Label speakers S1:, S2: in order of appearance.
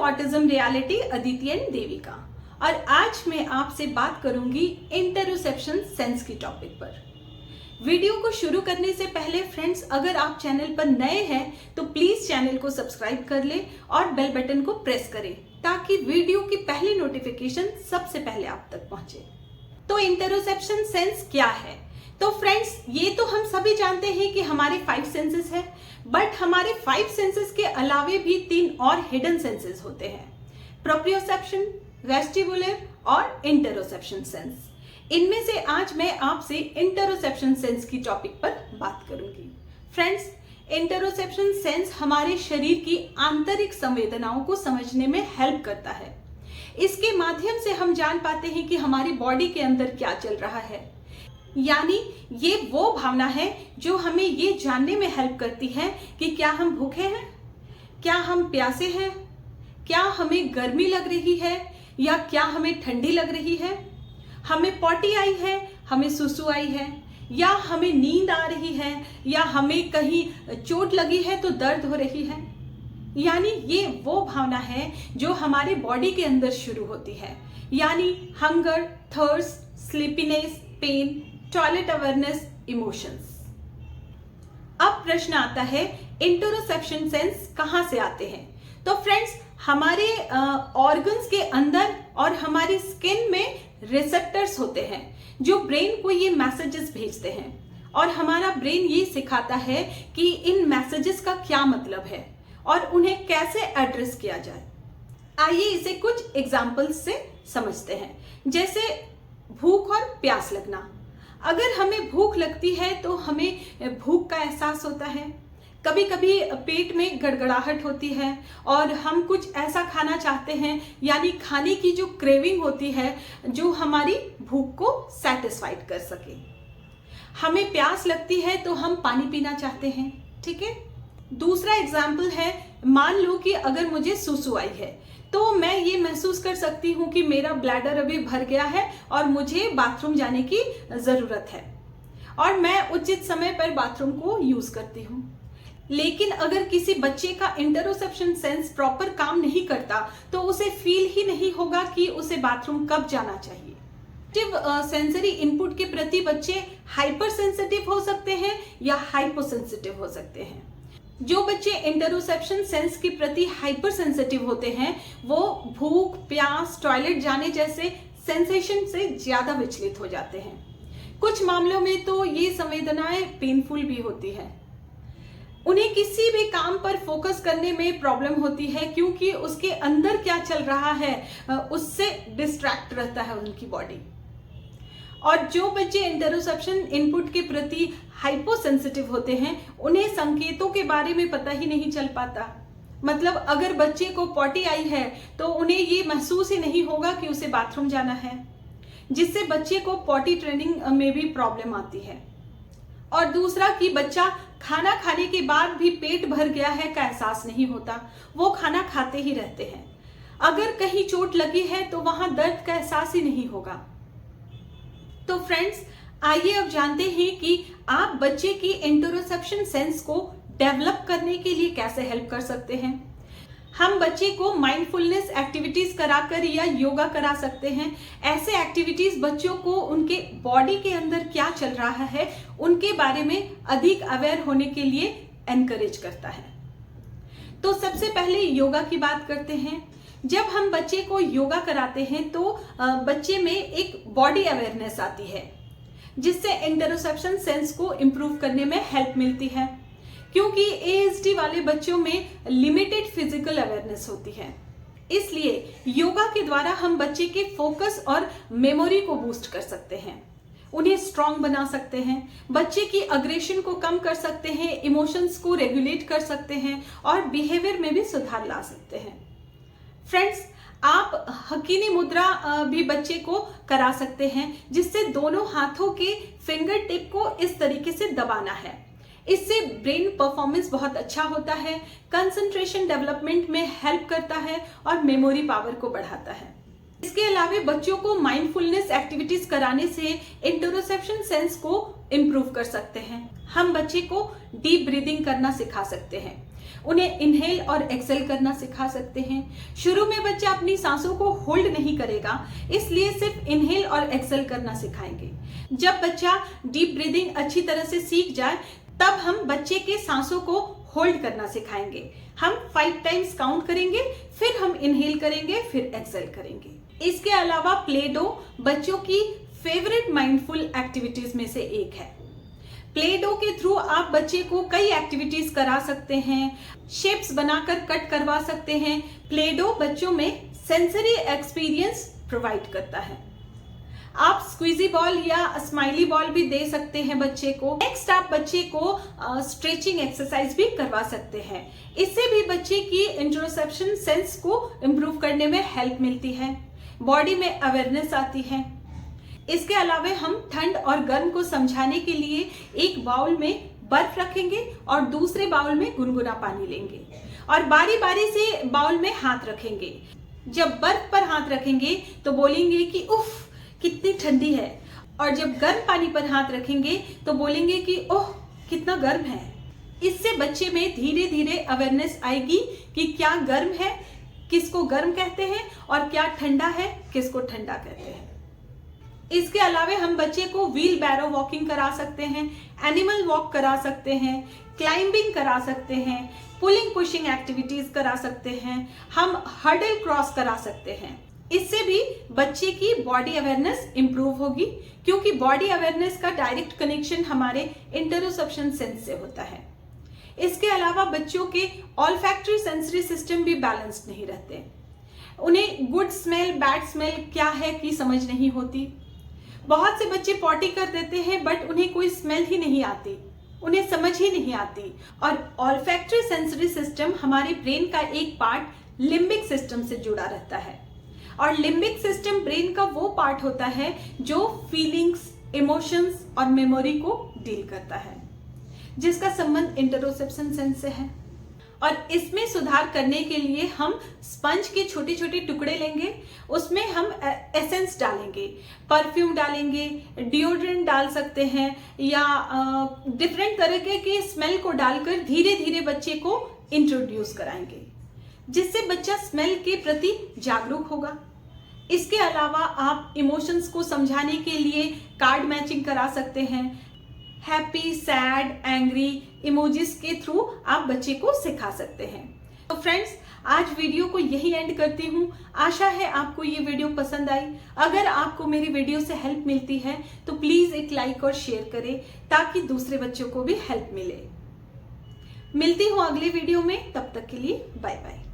S1: Autism reality Aditi and Devika और आज मैं आपसे बात करूंगी इंटरोसेप्शन सेंस की टॉपिक पर। वीडियो को शुरू करने से पहले फ्रेंड्स, अगर आप चैनल पर नए हैं तो प्लीज चैनल को सब्सक्राइब कर ले और बेल बटन को प्रेस करें ताकि वीडियो की पहली नोटिफिकेशन सबसे पहले आप तक पहुंचे। तो इंटरोसेप्शन सेंस क्या है? तो फ्रेंड्स, ये तो हम सभी जानते हैं कि हमारे 5 सेंसेस है, बट हमारे 5 सेंसेस के अलावे भी 3 और हिडन सेंसेस होते हैं, प्रोप्रियोसेप्शन, वेस्टिबुलर और इंटरोसेप्शन सेंस। इनमें से आज मैं आपसे इंटरोसेप्शन सेंस की टॉपिक पर बात करूंगी। फ्रेंड्स, इंटरोसेप्शन सेंस हमारे शरीर की आंतरिक संवेदनाओं को समझने में हेल्प करता है। इसके माध्यम से हम जान पाते हैं कि हमारी बॉडी के अंदर क्या चल रहा है। यानी ये वो भावना है जो हमें ये जानने में हेल्प करती है कि क्या हम भूखे हैं, क्या हम प्यासे हैं, क्या हमें गर्मी लग रही है या क्या हमें ठंडी लग रही है, हमें पॉटी आई है, हमें सुसु आई है, या हमें नींद आ रही है, या हमें कहीं चोट लगी है तो दर्द हो रही है। यानी ये वो भावना है जो हमारे बॉडी के अंदर शुरू होती है, यानी hunger, thirst, sleepiness, pain, toilet awareness, emotions. अब प्रश्न आता है, इंटरोसेप्शन सेंस कहां से आते हैं? तो फ्रेंड्स, हमारे ऑर्गन्स के अंदर और हमारी स्किन में रिसेप्टर्स होते हैं जो ब्रेन को ये मैसेजेस भेजते हैं और हमारा ब्रेन ये सिखाता है कि इन मैसेजेस का क्या मतलब है और उन्हें कैसे एड्रेस किया जाए। आइए इसे कुछ एग्जाम्पल्स से समझते हैं। जैसे भूख और प्यास लगना। अगर हमें भूख लगती है तो हमें भूख का एहसास होता है, कभी कभी पेट में गड़गड़ाहट होती है और हम कुछ ऐसा खाना चाहते हैं, यानी खाने की जो क्रेविंग होती है जो हमारी भूख को सेटिस्फाइड कर सके। हमें प्यास लगती है तो हम पानी पीना चाहते हैं, ठीक है। दूसरा एग्जाम्पल है, मान लो कि अगर मुझे सुसु आई है तो मैं ये महसूस कर सकती हूँ कि मेरा ब्लैडर अभी भर गया है और मुझे बाथरूम जाने की जरूरत है और मैं उचित समय पर बाथरूम को यूज करती हूँ। लेकिन अगर किसी बच्चे का इंटरोसेप्शन सेंस प्रॉपर काम नहीं करता तो उसे फील ही नहीं होगा कि उसे बाथरूम कब जाना चाहिए। सेंसरी इनपुट के प्रति बच्चे हाइपर सेंसिटिव हो सकते हैं या हाइपोसेंसिटिव हो सकते हैं। जो बच्चे इंटरोसेप्शन सेंस के प्रति हाइपर सेंसिटिव होते हैं वो भूख, प्यास, टॉयलेट जाने जैसे सेंसेशन से ज्यादा विचलित हो जाते हैं। कुछ मामलों में तो ये संवेदनाएं पेनफुल भी होती है। उन्हें किसी भी काम पर फोकस करने में प्रॉब्लम होती है क्योंकि उसके अंदर क्या चल रहा है उससे डिस्ट्रैक्ट रहता है उनकी बॉडी। और जो बच्चे इंटरोसेप्शन इनपुट के प्रति हाइपोसेंसिटिव होते हैं उन्हें संकेतों के बारे में पता ही नहीं चल पाता। मतलब अगर बच्चे को पॉटी आई है तो उन्हें ये महसूस ही नहीं होगा कि उसे बाथरूम जाना है, जिससे बच्चे को पॉटी ट्रेनिंग में भी प्रॉब्लम आती है। और दूसरा कि बच्चा खाना खाने के बाद भी पेट भर गया है का एहसास नहीं होता, वो खाना खाते ही रहते हैं। अगर कहीं चोट लगी है तो वहां दर्द का एहसास ही नहीं होगा। तो फ्रेंड्स, आइए अब जानते हैं कि आप बच्चे की इंटरोसेप्शन सेंस को डेवलप करने के लिए कैसे हेल्प कर सकते हैं। हम बच्चे को माइंडफुलनेस एक्टिविटीज कराकर या योगा करा सकते हैं। ऐसे एक्टिविटीज बच्चों को उनके बॉडी के अंदर क्या चल रहा है उनके बारे में अधिक अवेयर होने के लिए एनकरेज करता है। तो सबसे पहले योगा की बात करते हैं। जब हम बच्चे को योगा कराते हैं तो बच्चे में एक बॉडी अवेयरनेस आती है जिससे इंटरोसेप्शन सेंस को इम्प्रूव करने में हेल्प मिलती है, क्योंकि ASD वाले बच्चों में लिमिटेड फिजिकल अवेयरनेस होती है। इसलिए योगा के द्वारा हम बच्चे के फोकस और मेमोरी को बूस्ट कर सकते हैं, उन्हें स्ट्रांग बना सकते हैं, बच्चे की अग्रेशन को कम कर सकते हैं, इमोशंस को रेगुलेट कर सकते हैं और बिहेवियर में भी सुधार ला सकते हैं। फ्रेंड्स, आप हकीनी मुद्रा भी बच्चे को करा सकते हैं, जिससे दोनों हाथों के फिंगर टिप को इस तरीके से दबाना है। इससे ब्रेन परफॉर्मेंस बहुत अच्छा होता है, कंसंट्रेशन डेवलपमेंट में हेल्प करता है और मेमोरी पावर को बढ़ाता है। इसके अलावा बच्चों को माइंडफुलनेस एक्टिविटीज कराने से इंटरोसेप्शन सेंस को इम्प्रूव कर सकते हैं। हम बच्चे को डीप ब्रीदिंग करना सिखा सकते हैं, उन्हें इनहेल और एक्सेल करना सिखा सकते हैं। शुरू में बच्चा अपनी सांसों को होल्ड नहीं करेगा, इसलिए सिर्फ इनहेल और एक्सेल करना सिखाएंगे। जब बच्चा डीप ब्रीदिंग अच्छी तरह से सीख जाए तब हम बच्चे के सांसों को होल्ड करना सिखाएंगे। हम 5 टाइम्स काउंट करेंगे, फिर हम इनहेल करेंगे, फिर एक्सेल करेंगे। इसके अलावा प्ले डो बच्चों की फेवरेट माइंडफुल एक्टिविटीज में से एक है। प्ले डो के थ्रू आप बच्चे को कई एक्टिविटीज करा सकते हैं, शेप्स बनाकर कट करवा सकते हैं। प्ले डो बच्चों में सेंसरी एक्सपीरियंस प्रोवाइड करता है। आप स्क्वीजी बॉल या स्माइली बॉल भी दे सकते हैं बच्चे को। नेक्स्ट आप बच्चे को स्ट्रेचिंग एक्सरसाइज भी करवा सकते हैं। इससे भी बच्चे की इंटरोसेप्शन सेंस को इम्प्रूव करने में हेल्प मिलती है, बॉडी में अवेयरनेस आती है। इसके अलावा हम ठंड और गर्म को समझाने के लिए एक बाउल में बर्फ रखेंगे और दूसरे बाउल में गुनगुना पानी लेंगे और बारी बारी से बाउल में हाथ रखेंगे। जब बर्फ पर हाथ रखेंगे तो बोलेंगे कि उफ कितनी ठंडी है, और जब गर्म पानी पर हाथ रखेंगे तो बोलेंगे कि ओह कितना गर्म है। इससे बच्चे में धीरे धीरे अवेयरनेस आएगी कि क्या गर्म है, किसको गर्म कहते हैं, और क्या ठंडा है, किसको ठंडा कहते हैं। इसके अलावा हम बच्चे को व्हील बैरो वॉकिंग करा सकते हैं, एनिमल वॉक करा सकते हैं, क्लाइंबिंग करा सकते हैं, पुलिंग पुशिंग एक्टिविटीज करा सकते हैं, हम हर्डल क्रॉस करा सकते हैं। इससे भी बच्चे की बॉडी अवेयरनेस इंप्रूव होगी, क्योंकि बॉडी अवेयरनेस का डायरेक्ट कनेक्शन हमारे इंटरोसेप्शन सेंस से होता है। इसके अलावा बच्चों के ऑल्फैक्टरी सेंसरी सिस्टम भी बैलेंस्ड नहीं रहते। उन्हें गुड स्मेल बैड स्मेल क्या है की समझ नहीं होती। बहुत से बच्चे पॉटी कर देते हैं बट उन्हें कोई स्मेल ही नहीं आती, उन्हें समझ ही नहीं आती। और ऑल्फैक्टरी सेंसरी सिस्टम हमारे ब्रेन का एक पार्ट लिम्बिक सिस्टम से जुड़ा रहता है, और लिम्बिक सिस्टम ब्रेन का वो पार्ट होता है जो फीलिंग्स, इमोशंस और मेमोरी को डील करता है, जिसका संबंध इंटरोसेप्शन सेंस से है। और इसमें सुधार करने के लिए हम स्पंज के छोटे छोटे टुकड़े लेंगे, उसमें हम एसेंस डालेंगे, परफ्यूम डालेंगे, डिओड्रेंट डाल सकते हैं, या डिफरेंट तरह के स्मेल को डालकर धीरे धीरे बच्चे को इंट्रोड्यूस कराएंगे, जिससे बच्चा स्मेल के प्रति जागरूक होगा। इसके अलावा आप इमोशंस को समझाने के लिए कार्ड मैचिंग करा सकते हैं। हैप्पी, सैड, एंग्री इमोजीज के थ्रू आप बच्चे को सिखा सकते हैं। तो फ्रेंड्स, आज वीडियो को यही एंड करती हूँ। आशा है आपको ये वीडियो पसंद आई। अगर आपको मेरी वीडियो से हेल्प मिलती है तो प्लीज एक लाइक और शेयर करें, ताकि दूसरे बच्चों को भी हेल्प मिले। मिलती हूँ अगले वीडियो में, तब तक के लिए बाय बाय।